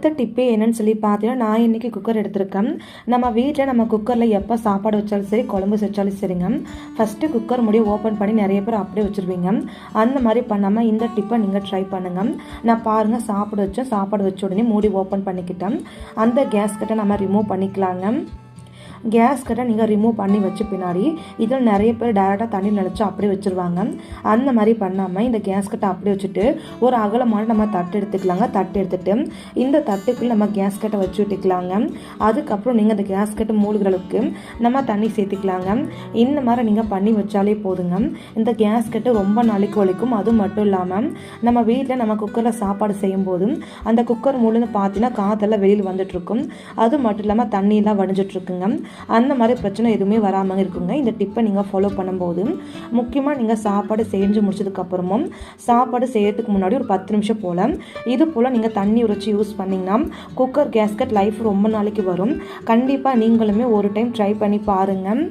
அடுத்த டிப்பே என்னன்னு சொல்லி பார்த்தீங்கன்னா, நான் இன்றைக்கி குக்கர் எடுத்திருக்கேன். நம்ம வீட்டில் நம்ம குக்கரில் எப்போ சாப்பாடு வச்சாலும் சரி, குழம்பு வச்சாலும் சரிங்க, ஃபஸ்ட்டு குக்கர் மூடி ஓப்பன் பண்ணி நிறைய பேர் அப்படியே வச்சுருவீங்க. அந்த மாதிரி பண்ணாமல் இந்த டிப்பை நீங்கள் ட்ரை பண்ணுங்கள். நான் பாருங்கள், சாப்பாடு வச்ச உடனே மூடி ஓப்பன் பண்ணிக்கிட்டேன். அந்த கேஸ் கட்டை நம்ம ரிமூவ் பண்ணிக்கலாங்க. கேஸ் கட்டை நீங்கள் ரிமூவ் பண்ணி வச்ச பின்னாடி இதில் நிறைய பேர் டேரெக்டாக தண்ணி நினச்சி அப்படியே வச்சுருவாங்க. அந்த மாதிரி பண்ணாமல் இந்த கேஸ் கட்டை அப்படியே வச்சுட்டு ஒரு அகலமான நம்ம தட்டு எடுத்துக்கலாங்க. தட்டு எடுத்துகிட்டு இந்த தட்டுக்குள்ளே நம்ம கேஸ் கட்டை வச்சு விட்டுக்கலாங்க. அதுக்கப்புறம் நீங்கள் அந்த கேஸ் கட்டை மூழ்கிற அளவுக்கு நம்ம தண்ணி சேர்த்துக்கலாங்க. இந்த மாதிரி நீங்கள் பண்ணி வச்சாலே போதுங்க. இந்த கேஸ் கட்டை ரொம்ப நாளைக்கு ஒழிக்கும். அதுவும் மட்டும் இல்லாமல் நம்ம வீட்டில் நம்ம குக்கரில் சாப்பாடு செய்யும்போது அந்த குக்கர் மூலன்னு பார்த்தீங்கன்னா காற்றெல்லாம் வெளியில் வந்துட்டுருக்கும். அது மட்டும் இல்லாமல் தண்ணியெல்லாம் வடிஞ்சிட்ருக்குங்க. அந்த மாதிரி பிரச்சனை எதுவுமே வராமல் இருக்குங்க. இந்த டிப்பை நீங்கள் ஃபாலோ பண்ணும்போது முக்கியமாக நீங்கள் சாப்பாடு செஞ்சு முடிச்சதுக்கப்புறமும் சாப்பாடு செய்யறதுக்கு முன்னாடி ஒரு 10 நிமிஷம் போல் இது போல் நீங்கள் தண்ணி உரைச்சி யூஸ் பண்ணிங்கன்னா குக்கர் கேஸ்கட் லைஃப் ரொம்ப நாளைக்கு வரும். கண்டிப்பாக நீங்களுமே ஒரு டைம் ட்ரை பண்ணி பாருங்கள்.